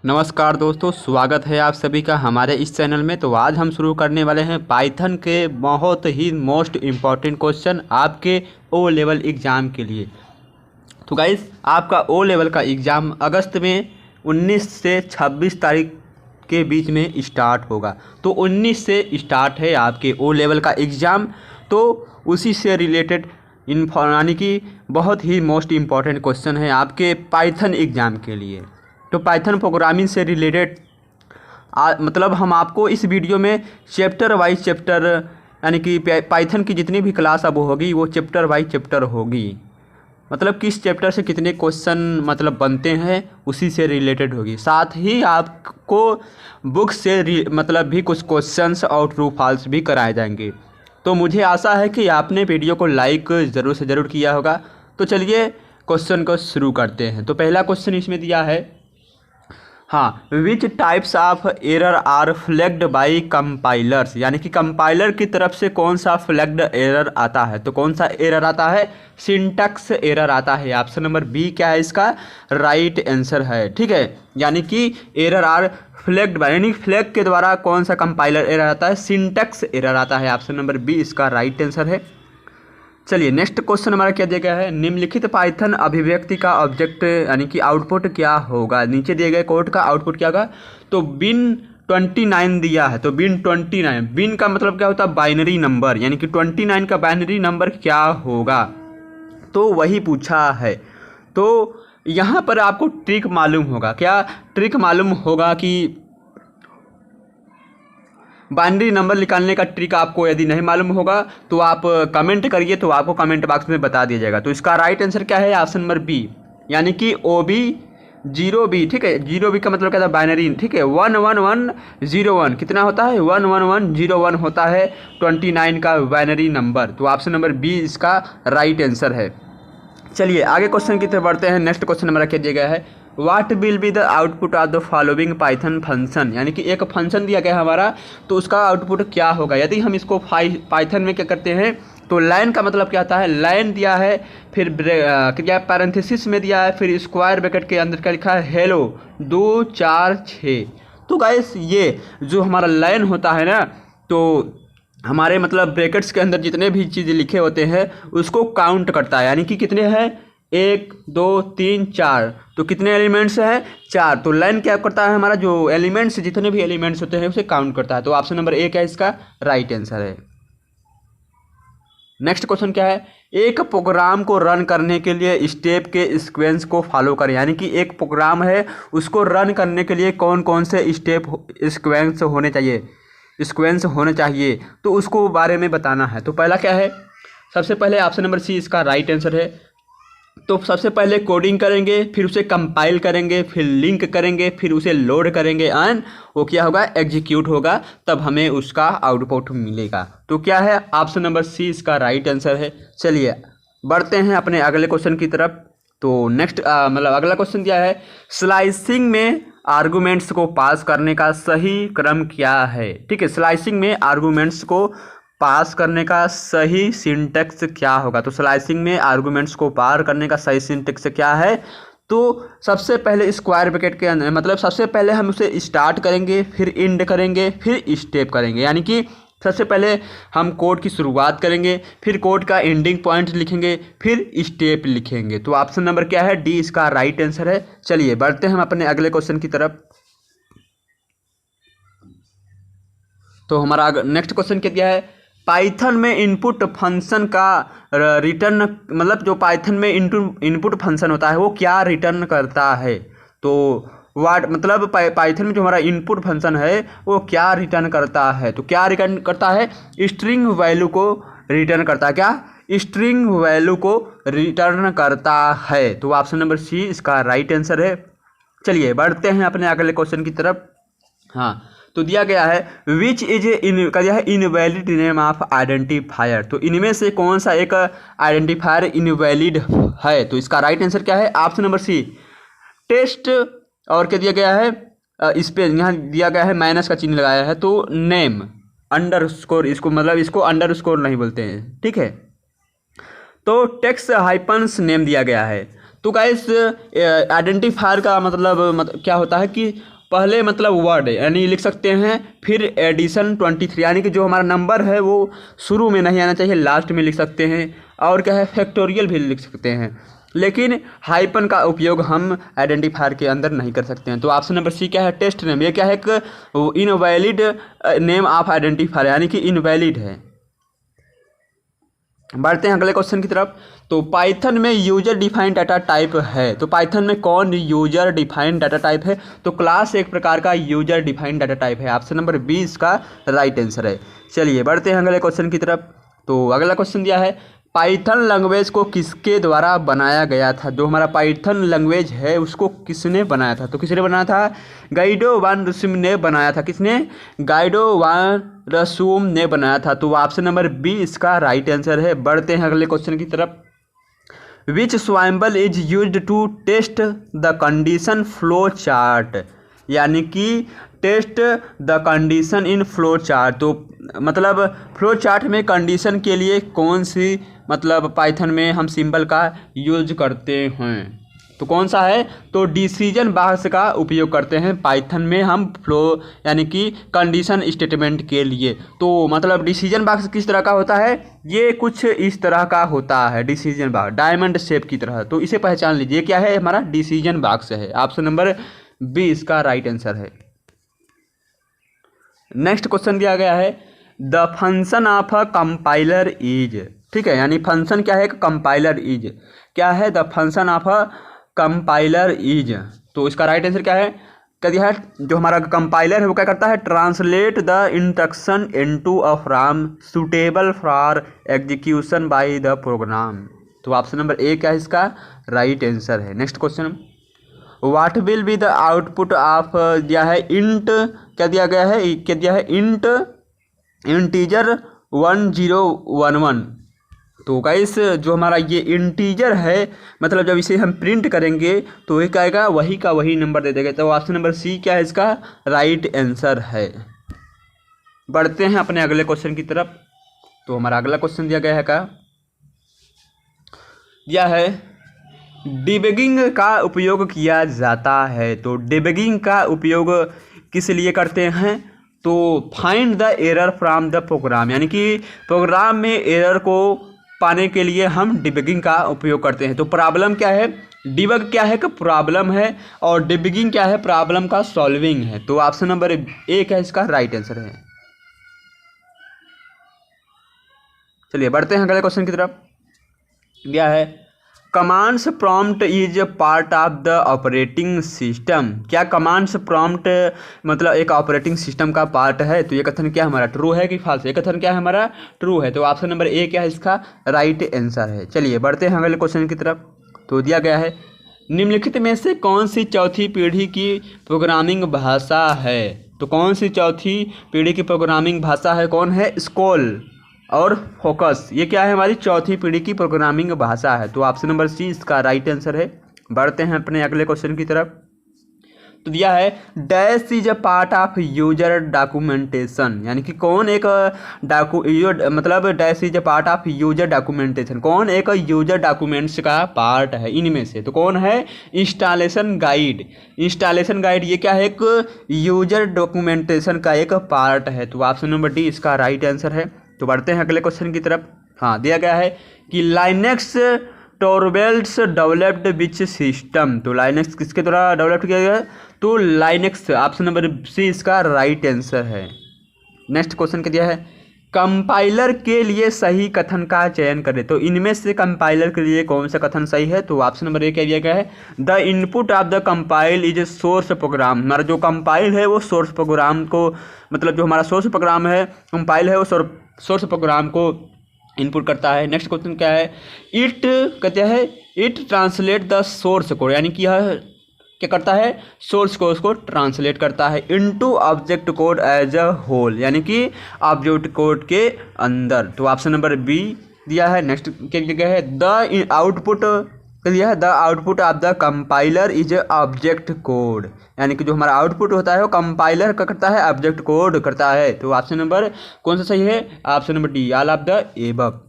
नमस्कार दोस्तों, स्वागत है आप सभी का हमारे इस चैनल में। तो आज हम शुरू करने वाले हैं पाइथन के बहुत ही मोस्ट इम्पॉर्टेंट क्वेश्चन आपके ओ लेवल एग्ज़ाम के लिए। तो गाइस, आपका ओ लेवल का एग्ज़ाम अगस्त में 19 से 26 तारीख के बीच में स्टार्ट होगा। तो 19 से स्टार्ट है आपके ओ लेवल का एग्ज़ाम। तो उसी से रिलेटेड यानी कि बहुत ही मोस्ट इम्पॉर्टेंट क्वेश्चन है आपके पाइथन एग्ज़ाम के लिए। तो पाइथन प्रोग्रामिंग से रिलेटेड मतलब हम आपको इस वीडियो में चैप्टर वाइज चैप्टर यानी कि पाइथन की जितनी भी क्लास अब होगी वो चैप्टर वाइज चैप्टर होगी। मतलब किस चैप्टर से कितने क्वेश्चन मतलब बनते हैं उसी से रिलेटेड होगी। साथ ही आपको बुक से मतलब भी कुछ क्वेश्चंस और ट्रू फॉल्स भी कराए जाएंगे। तो मुझे आशा है कि आपने वीडियो को लाइक ज़रूर से ज़रूर किया होगा। तो चलिए क्वेश्चन को शुरू करते हैं। तो पहला क्वेश्चन इसमें दिया है, हाँ, which types of error are flagged by compilers, यानी कि कंपाइलर की तरफ से कौन सा फ्लैग्ड एरर आता है। तो कौन सा एरर आता है? सिंटैक्स एरर आता है। ऑप्शन नंबर बी क्या है इसका राइट आंसर है। ठीक है, यानी कि एरर आर फ्लैग्ड बाई यानी फ्लैग के द्वारा कौन सा कंपाइलर एरर आता है? सिंटैक्स एरर आता है। ऑप्शन नंबर बी इसका राइट आंसर है। चलिए नेक्स्ट क्वेश्चन हमारा क्या दिया गया है, निम्नलिखित पाइथन अभिव्यक्ति का ऑब्जेक्ट यानी कि आउटपुट क्या होगा। नीचे दिए गए कोड का आउटपुट क्या होगा? तो बिन 29 दिया है। तो बिन 29, बिन का मतलब क्या होता है? बाइनरी नंबर, यानी कि 29 का बाइनरी नंबर क्या होगा, तो वही पूछा है। तो यहाँ पर आपको ट्रिक मालूम होगा। क्या ट्रिक मालूम होगा कि बाइनरी नंबर निकालने का ट्रिक आपको यदि नहीं मालूम होगा तो आप कमेंट करिए, तो आपको कमेंट बॉक्स में बता दिया जाएगा। तो इसका राइट आंसर क्या है? ऑप्शन नंबर बी, यानी कि OB0B। ठीक है, 0B का मतलब क्या था? बाइनरी। ठीक है, 11101 कितना होता है? 11101 होता है 29 का बाइनरी नंबर। तो ऑप्शन नंबर बी इसका राइट आंसर है। चलिए आगे क्वेश्चन की तरफ बढ़ते हैं। नेक्स्ट क्वेश्चन हमारा क्या दिया गया है, what will be the output of the following Python function, यानी कि एक फंक्शन दिया गया है हमारा, तो उसका आउटपुट क्या होगा। यदि हम इसको पाइथन में क्या करते हैं, तो लाइन का मतलब क्या आता है? लाइन दिया है, फिर क्या पैरेंथेसिस में दिया है, फिर स्क्वायर ब्रैकेट के अंदर क्या लिखा है? हेलो 2 4 6। तो गाइस ये जो हमारा लाइन होता है ना, तो हमारे मतलब ब्रैकेट्स के अंदर जितने भी चीज़ें लिखे होते हैं उसको काउंट करता है, यानी कि कितने हैं? 1 2 3 4। तो कितने एलिमेंट्स हैं? 4। तो लाइन क्या करता है? हमारा जो एलिमेंट्स जितने भी एलिमेंट्स होते हैं उसे काउंट करता है। तो ऑप्शन नंबर ए क्या है इसका राइट आंसर है। नेक्स्ट क्वेश्चन क्या है, एक प्रोग्राम को रन करने के लिए स्टेप के सीक्वेंस को फॉलो करें, यानी कि एक प्रोग्राम है उसको रन करने के लिए कौन कौन से स्टेप सीक्वेंस होने चाहिए, तो उसको बारे में बताना है। तो पहला क्या है? सबसे पहले ऑप्शन नंबर सी इसका राइट आंसर है। तो सबसे पहले कोडिंग करेंगे, फिर उसे कंपाइल करेंगे, फिर लिंक करेंगे, फिर उसे लोड करेंगे एंड वो क्या होगा? एग्जीक्यूट होगा, तब हमें उसका आउटपुट मिलेगा। तो क्या है? ऑप्शन नंबर सी इसका राइट आंसर है। चलिए बढ़ते हैं अपने अगले क्वेश्चन की तरफ। तो नेक्स्ट मतलब अगला क्वेश्चन दिया है, स्लाइसिंग में आर्गूमेंट्स को पास करने का सही क्रम क्या है। ठीक है, स्लाइसिंग में आर्गूमेंट्स को पास करने का सही सिंटैक्स क्या होगा। तो स्लाइसिंग में आर्गूमेंट्स को पार करने का सही सिंटैक्स क्या है? तो सबसे पहले स्क्वायर ब्रैकेट के अंदर मतलब सबसे पहले हम उसे स्टार्ट करेंगे, फिर एंड करेंगे, फिर स्टेप करेंगे, यानी कि सबसे पहले हम कोड की शुरुआत करेंगे, फिर कोड का एंडिंग पॉइंट लिखेंगे, फिर स्टेप लिखेंगे। तो ऑप्शन नंबर क्या है? डी इसका राइट आंसर है। चलिए बढ़ते हैं हम अपने अगले क्वेश्चन की तरफ। तो हमारा नेक्स्ट क्वेश्चन क्या दिया है, पाइथन में इनपुट फंक्शन का रिटर्न मतलब जो पाइथन में इनपुट फंक्शन होता है वो क्या रिटर्न करता है। तो वाट मतलब पाइथन में जो हमारा इनपुट फंक्शन है वो क्या रिटर्न करता है। तो क्या रिटर्न करता है? स्ट्रिंग वैल्यू को रिटर्न करता है। क्या? स्ट्रिंग वैल्यू को रिटर्न करता है। तो ऑप्शन नंबर सी इसका राइट आंसर है। चलिए बढ़ते हैं अपने अगले क्वेश्चन की तरफ। हाँ, तो दिया गया है which is invalid name of identifier. तो इनमें से कौन सा एक आइडेंटिफायर इनवैलिड है। तो इसका राइट आंसर क्या है? Option number C test. और क्या दिया गया है? इस पे यहाँ दिया गया है माइनस का चिन्ह लगाया है, तो नेम अंडरस्कोर, इसको मतलब इसको अंडरस्कोर नहीं बोलते हैं। ठीक है, तो टेक्स्ट हाइपन्स नेम दिया गया है। तो गाइस आइडेंटिफायर का मतलब क्या होता है कि पहले मतलब वर्ड यानी लिख सकते हैं, फिर एडिशन 23 यानी कि जो हमारा नंबर है वो शुरू में नहीं आना चाहिए, लास्ट में लिख सकते हैं। और क्या है, फैक्टोरियल भी लिख सकते हैं, लेकिन हाइपन का उपयोग हम आइडेंटिफायर के अंदर नहीं कर सकते हैं। तो ऑप्शन नंबर सी क्या है, टेस्ट नेम। ये क्या है, एक इनवैलिड नेम ऑफ आइडेंटिफायर यानी कि इनवैलिड है। बढ़ते हैं अगले क्वेश्चन की तरफ। तो पाइथन में यूजर डिफाइंड डाटा टाइप है, तो पाइथन में कौन यूजर डिफाइंड डाटा टाइप है, तो क्लास एक प्रकार का यूजर डिफाइंड डाटा टाइप है। ऑप्शन नंबर 20 का राइट आंसर है। चलिए बढ़ते हैं अगले क्वेश्चन की तरफ। तो अगला क्वेश्चन दिया है, पाइथन लैंग्वेज को किसके द्वारा बनाया गया था। जो हमारा पाइथन लैंग्वेज है उसको किसने बनाया था, तो किसने बनाया था, गाइडो वान रसूम ने बनाया था। किसने, गाइडो वान रसूम ने बनाया था। तो ऑप्शन नंबर 20 का राइट आंसर है। बढ़ते हैं अगले क्वेश्चन की तरफ। Which symbol is used to test the condition flow chart, यानी कि test the condition in flow chart. तो मतलब फ्लो चार्ट में कंडीशन के लिए कौन सी मतलब पाइथन में हम सिंबल का यूज करते हैं, तो कौन सा है, तो डिसीजन बॉक्स का उपयोग करते हैं पाइथन में हम फ्लो यानी कि कंडीशन स्टेटमेंट के लिए। तो मतलब डिसीजन बॉक्स किस तरह का होता है, ये कुछ इस तरह का होता है डिसीजन बॉक्स, डायमंड शेप की तरह। तो इसे पहचान लीजिए, क्या है, हमारा डिसीजन बॉक्स है। ऑप्शन नंबर 20 का राइट आंसर है। नेक्स्ट क्वेश्चन दिया गया है, the function of a compiler is, ठीक है, यानी फंक्शन क्या है, कंपाइलर इज क्या है, the function of a compiler is. तो इसका राइट आंसर क्या है, क्या दिया है, जो हमारा कंपाइलर है वो क्या करता है, translate the instruction into a form suitable for execution by the program. तो ऑप्शन नंबर ए क्या है इसका राइट आंसर है। Next question, what will be the output of, दिया है इंट, क्या दिया गया है, क्या दिया है, इंट इंटीजर 1011। तो गाइस जो हमारा ये इंटीजर है मतलब जब इसे हम प्रिंट करेंगे तो ये क्या आएगा, वही का वही नंबर दे देगा। तो ऑप्शन नंबर सी क्या है इसका राइट आंसर है। बढ़ते हैं अपने अगले क्वेश्चन की तरफ। तो हमारा अगला क्वेश्चन दिया गया है, क्या दिया है, डिबगिंग का उपयोग किया जाता है। तो डिबगिंग का उपयोग किस लिए करते हैं, तो find the error from the program, यानी कि प्रोग्राम में एरर को पाने के लिए हम डिबगिंग का उपयोग करते हैं। तो प्रॉब्लम क्या है, डिबग क्या है कि प्रॉब्लम है, और डिबगिंग क्या है, प्रॉब्लम का सॉल्विंग है। तो ऑप्शन नंबर ए क्या है इसका राइट आंसर है। चलिए बढ़ते हैं अगले क्वेश्चन की तरफ। क्या है, commands prompt is part of the operating system. क्या कमांड्स प्रॉम्प्ट मतलब एक ऑपरेटिंग सिस्टम का पार्ट है। तो ये कथन क्या हमारा ट्रू है कि फॉल्स, ये कथन क्या है हमारा ट्रू है। तो ऑप्शन नंबर ए क्या है इसका राइट आंसर है। चलिए बढ़ते हैं अगले क्वेश्चन की तरफ। तो दिया गया है, निम्नलिखित में से कौन सी चौथी पीढ़ी की प्रोग्रामिंग भाषा है। तो कौन सी चौथी पीढ़ी की प्रोग्रामिंग भाषा है, कौन है, स्कोल और फोकस, ये क्या है, हमारी चौथी पीढ़ी की प्रोग्रामिंग भाषा है। तो ऑप्शन नंबर सी इसका राइट आंसर है। बढ़ते हैं अपने अगले क्वेश्चन की तरफ। तो दिया है, dash is a part of user documentation, यानी कि कौन एक मतलब dash is a part of user documentation, कौन एक यूजर डॉक्यूमेंट्स का पार्ट है इनमें से। तो कौन है, इंस्टॉलेशन गाइड। इंस्टॉलेशन गाइड ये क्या है, एक यूजर डॉक्यूमेंटेशन का एक पार्ट है। तो ऑप्शन नंबर डी इसका राइट आंसर है। तो बढ़ते हैं अगले क्वेश्चन की तरफ। हाँ, दिया गया है कि लाइनेक्स टोरवेल्स डेवलप्ड विच सिस्टम। तो लाइनेक्स किसके द्वारा डेवलप किया गया है, तो लाइनेक्स, ऑप्शन नंबर सी इसका राइट आंसर है। नेक्स्ट क्वेश्चन क्या दिया है, कंपाइलर के लिए सही कथन का चयन करें। तो इनमें से कंपाइलर के लिए कौन सा कथन सही है। तो ऑप्शन नंबर ए क्या दिया गया है, the input of the compile is a source program. हमारा जो कंपाइल है वो सोर्स प्रोग्राम को मतलब जो हमारा सोर्स प्रोग्राम है कंपाइल है वो सोर्स प्रोग्राम को इनपुट करता है। नेक्स्ट क्वेश्चन क्या है, इट कहते हैं it translate the source code, यानी कि यह क्या करता है, सोर्स कोड को ट्रांसलेट करता है into object code as a whole, यानी कि ऑब्जेक्ट कोड के अंदर। तो ऑप्शन नंबर बी दिया है। नेक्स्ट क्या दिया है, द आउटपुट दिया है, the output of the compiler is object code, यानी कि जो हमारा आउटपुट होता है वो कंपाइलर का करता है, ऑब्जेक्ट कोड करता है। तो ऑप्शन नंबर कौन सा सही है, option number D all of the above.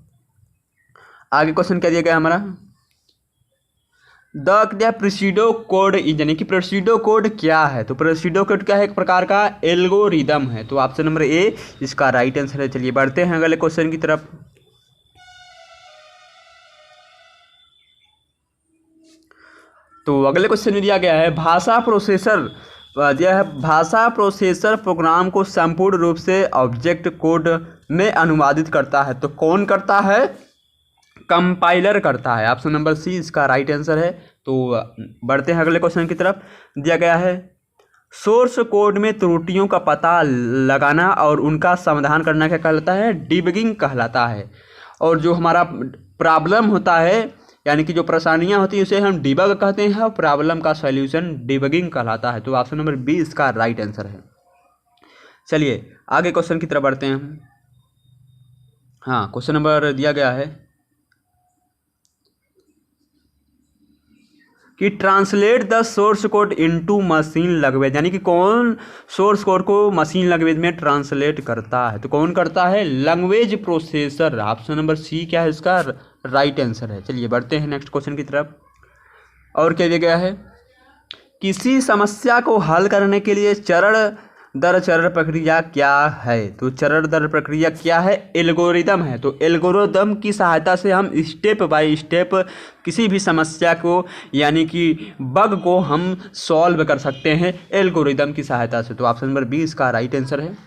आगे क्वेश्चन क्या दिया गया हमारा, द प्रोसीडो कोड यानी कि प्रोसीडो कोड क्या है? तो प्रोसीडो कोड क्या है? एक प्रकार का एल्गोरिदम है। तो ऑप्शन नंबर ए इसका राइट आंसर है। चलिए बढ़ते हैं अगले क्वेश्चन की तरफ। तो अगले क्वेश्चन में दिया गया है भाषा प्रोसेसर प्रोग्राम को संपूर्ण रूप से ऑब्जेक्ट कोड में अनुवादित करता है। तो कौन करता है? कंपाइलर करता है। ऑप्शन नंबर सी इसका राइट आंसर है। तो बढ़ते हैं अगले क्वेश्चन की तरफ। दिया गया है सोर्स कोड में त्रुटियों का पता लगाना और उनका समाधान करना क्या कहलाता है? डिबगिंग कहलाता है। और जो हमारा प्रॉब्लम होता है यानी कि जो परेशानियां होती हैं उसे हम डिबग कहते हैं और प्रॉब्लम का सॉल्यूशन डिबगिंग कहलाता है। तो ऑप्शन नंबर बी इसका राइट आंसर है। चलिए आगे क्वेश्चन की तरफ बढ़ते हैं हम। हाँ, क्वेश्चन नंबर दिया गया है कि translate the source code into machine language, यानी कि कौन सोर्स कोड को मशीन लैंग्वेज में ट्रांसलेट करता है? तो कौन करता है? Language processor. Option number C क्या है इसका राइट आंसर है। चलिए बढ़ते हैं नेक्स्ट क्वेश्चन की तरफ। और क्या दिया गया है? किसी समस्या को हल करने के लिए चरण दर चरण प्रक्रिया क्या है? तो चरण दर प्रक्रिया क्या है? एल्गोरिदम है। तो एल्गोरिदम की सहायता से हम स्टेप बाय स्टेप किसी भी समस्या को यानी कि बग को हम सॉल्व कर सकते हैं एल्गोरिदम की सहायता से। तो ऑप्शन नंबर बी इसका राइट आंसर है।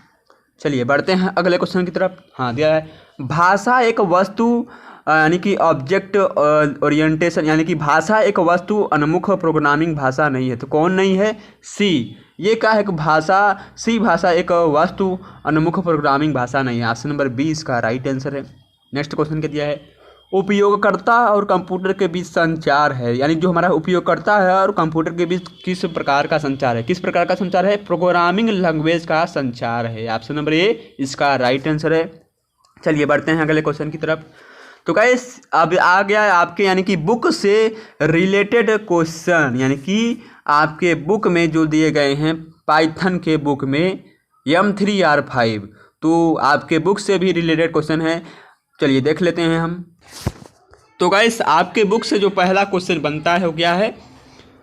चलिए बढ़ते हैं अगले क्वेश्चन की तरफ। हाँ, दिया है भाषा एक वस्तु यानी कि ऑब्जेक्ट ओरिएंटेशन, यानी कि भाषा एक वस्तु उन्मुख प्रोग्रामिंग भाषा नहीं है। तो कौन नहीं है? सी। ये क्या है? भाषा एक वस्तु उन्मुख प्रोग्रामिंग भाषा नहीं है। ऑप्शन नंबर बी इसका राइट आंसर है। नेक्स्ट क्वेश्चन क्या दिया है? उपयोगकर्ता और कंप्यूटर के बीच संचार है, यानी जो हमारा उपयोगकर्ता है और कंप्यूटर के बीच किस प्रकार का संचार है? किस प्रकार का संचार है? प्रोग्रामिंग लैंग्वेज का संचार है। ऑप्शन नंबर ए इसका राइट आंसर है। चलिए बढ़ते हैं अगले क्वेश्चन की तरफ। तो गाइस अब आ गया है आपके यानी कि बुक से रिलेटेड क्वेश्चन, यानी कि आपके बुक में जो दिए गए हैं पाइथन के बुक में M3R5, तो आपके बुक से भी रिलेटेड क्वेश्चन है। चलिए देख लेते हैं हम। तो गाइस आपके बुक से जो पहला क्वेश्चन बनता है वो क्या है?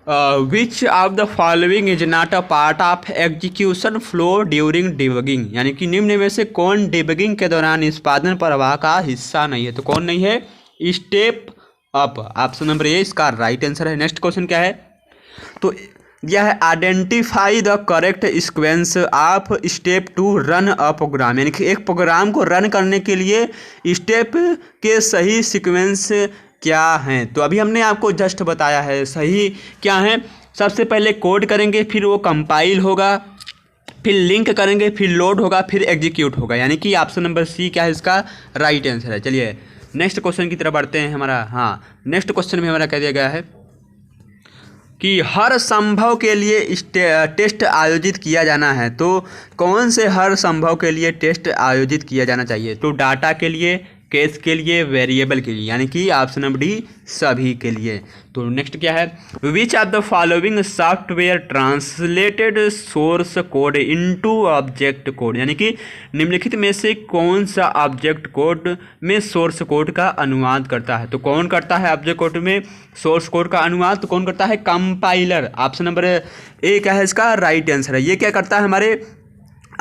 Which of the following is not a part of execution flow during debugging, यानी कि निम्न में से कौन डिबगिंग के दौरान निष्पादन प्रवाह का हिस्सा नहीं है? तो कौन नहीं है? Step up. Option number A इसका राइट आंसर है। नेक्स्ट क्वेश्चन क्या है? तो यह है identify the correct sequence of step to run a program, यानी कि एक प्रोग्राम को रन करने के लिए स्टेप के सही सीक्वेंस क्या हैं? तो अभी हमने आपको जस्ट बताया है सही क्या है। सबसे पहले कोड करेंगे, फिर वो कंपाइल होगा, फिर लिंक करेंगे, फिर लोड होगा, फिर एग्जीक्यूट होगा, यानी कि ऑप्शन नंबर सी क्या है इसका राइट आंसर है। चलिए नेक्स्ट क्वेश्चन की तरफ बढ़ते हैं हमारा। हाँ, नेक्स्ट क्वेश्चन में हमारा कह दिया गया है कि हर संभव के लिए टेस्ट आयोजित किया जाना है। तो कौन से हर संभव के लिए टेस्ट आयोजित किया जाना चाहिए? तो डाटा के लिए, केस के लिए, वेरिएबल के लिए, यानी कि ऑप्शन नंबर डी सभी के लिए। तो नेक्स्ट क्या है? Which of the following software translated source code into object code, यानी कि निम्नलिखित में से कौन सा ऑब्जेक्ट कोड में सोर्स कोड का अनुवाद करता है? तो कौन करता है ऑब्जेक्ट कोड में सोर्स कोड का अनुवाद? तो कौन करता है? कंपाइलर। ऑप्शन नंबर ए क्या है इसका राइट आंसर है। ये क्या करता है? हमारे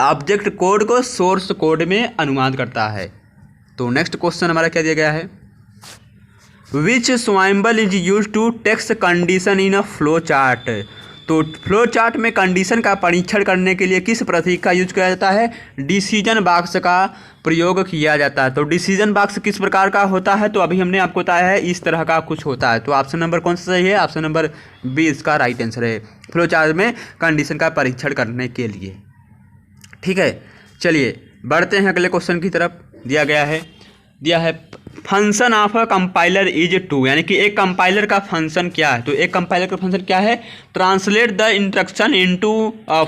ऑब्जेक्ट कोड को सोर्स कोड में अनुवाद करता है। तो नेक्स्ट क्वेश्चन हमारा क्या दिया गया है? Which symbol is use to text condition in a flow chart, तो फ्लो चार्ट में कंडीशन का परीक्षण करने के लिए किस प्रतीक का यूज किया जाता है? डिसीजन बॉक्स का प्रयोग किया जाता है। तो डिसीजन बॉक्स किस प्रकार का होता है? तो अभी हमने आपको बताया है इस तरह का कुछ होता है। तो ऑप्शन नंबर कौन सा सही है? ऑप्शन नंबर बी इसका राइट आंसर है, फ्लो चार्ट में कंडीशन का परीक्षण करने के लिए। ठीक है, चलिए बढ़ते हैं अगले क्वेश्चन की तरफ। दिया है function of a compiler is to, यानी कि एक कंपाइलर का फंक्शन क्या है? तो एक कंपाइलर का फंक्शन क्या है? Translate the instruction into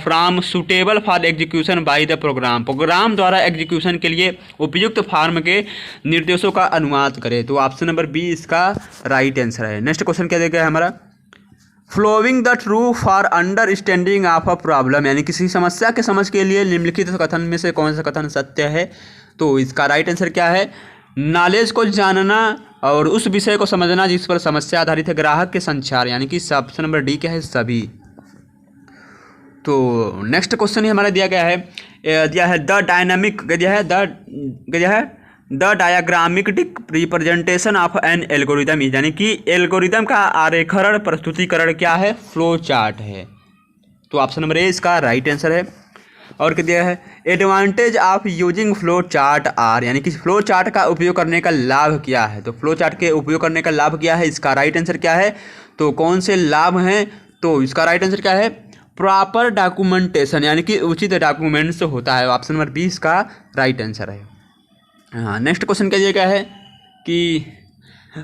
from suitable for execution by the program, program द्वारा एग्जीक्यूशन के लिए उपयुक्त फॉर्म के निर्देशों का अनुवाद करे। तो ऑप्शन नंबर बी इसका राइट आंसर है। नेक्स्ट क्वेश्चन क्या दिया गया है हमारा? Flowing the true for understanding of a problem, यानी किसी समस्या के समझ के लिए निम्नलिखित कथन में से कौन सा कथन सत्य है? तो इसका राइट आंसर क्या है? नॉलेज को जानना और उस विषय को समझना जिस पर समस्या आधारित है। ग्राहक के संचार, यानी कि ऑप्शन नंबर डी क्या है, सभी। तो नेक्स्ट क्वेश्चन ही हमारा दिया है द डायनामिक, दिया है the diagrammatic representation of an algorithm, यानी कि एल्गोरिदम का आरेखण प्रस्तुतिकरण क्या है, फ्लो चार्ट है। तो ऑप्शन नंबर ए इसका राइट आंसर है। और क्या दिया है, advantage of using flow chart are, यानी कि फ्लो चार्ट का उपयोग करने का लाभ क्या है। तो फ्लो चार्ट के उपयोग करने का लाभ क्या है, इसका राइट आंसर क्या है। तो कौन से लाभ हैं, तो इसका राइट आंसर क्या है, प्रॉपर डॉक्यूमेंटेशन, यानी कि उचित डॉक्यूमेंट्स होता है। ऑप्शन नंबर 20 का राइट आंसर है। हाँ, नेक्स्ट क्वेश्चन क्या दिया गया है कि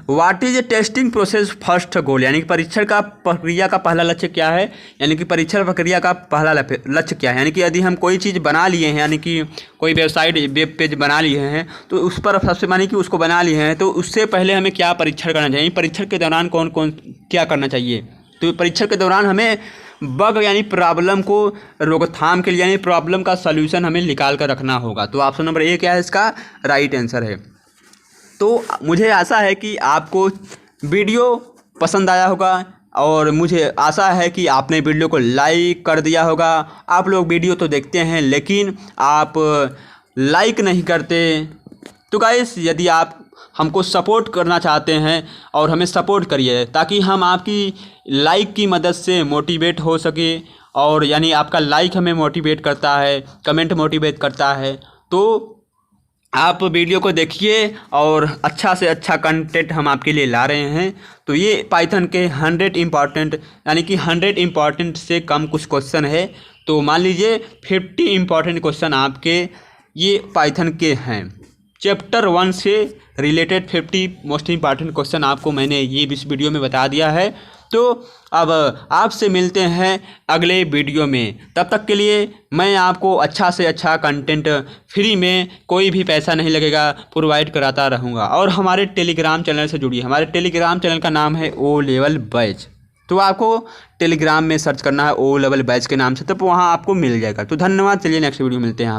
what is a testing process first goal, यानी कि परीक्षण का प्रक्रिया का पहला लक्ष्य क्या है, यानी कि परीक्षण प्रक्रिया का पहला लक्ष्य क्या है। यानी कि यदि हम कोई चीज़ बना लिए हैं, यानी कि कोई वेबसाइट वेब पेज बना लिए हैं, तो उस पर सबसे मानी कि उसको बना लिए हैं, तो उससे पहले हमें क्या परीक्षण करना चाहिए, परीक्षण के दौरान कौन कौन क्या करना चाहिए। तो परीक्षण के दौरान हमें बग यानी प्रॉब्लम को रोकथाम के लिए, यानी प्रॉब्लम का सल्यूशन हमें निकाल कर रखना होगा। तो ऑप्शन नंबर ए क्या है, इसका राइट आंसर है। तो मुझे आशा है कि आपको वीडियो पसंद आया होगा और मुझे आशा है कि आपने वीडियो को लाइक कर दिया होगा। आप लोग वीडियो तो देखते हैं लेकिन आप लाइक नहीं करते। तो गाइस, यदि आप हमको सपोर्ट करना चाहते हैं और हमें सपोर्ट करिए ताकि हम आपकी लाइक की मदद से मोटिवेट हो सके, और यानी आपका लाइक हमें मोटिवेट करता है, कमेंट मोटिवेट करता है। तो आप वीडियो को देखिए और अच्छा से अच्छा कंटेंट हम आपके लिए ला रहे हैं। तो ये पाइथन के 100 इम्पॉर्टेंट, यानी कि 100 इम्पॉर्टेंट से कम कुछ क्वेश्चन है। तो मान लीजिए 50 इम्पॉर्टेंट क्वेश्चन आपके ये पाइथन के हैं। चैप्टर 1 से रिलेटेड 50 मोस्ट इम्पॉर्टेंट क्वेश्चन आपको मैंने ये इस वीडियो में बता दिया है। तो अब आपसे मिलते हैं अगले वीडियो में। तब तक के लिए मैं आपको अच्छा से अच्छा कंटेंट फ्री में, कोई भी पैसा नहीं लगेगा, प्रोवाइड कराता रहूँगा। और हमारे टेलीग्राम चैनल से जुड़िए। हमारे टेलीग्राम चैनल का नाम है ओ लेवल बैच। तो आपको टेलीग्राम में सर्च करना है ओ लेवल बैच के नाम से, तब वहाँ आपको मिल जाएगा। तो धन्यवाद, चलिए नेक्स्ट वीडियो मिलते हैं आप।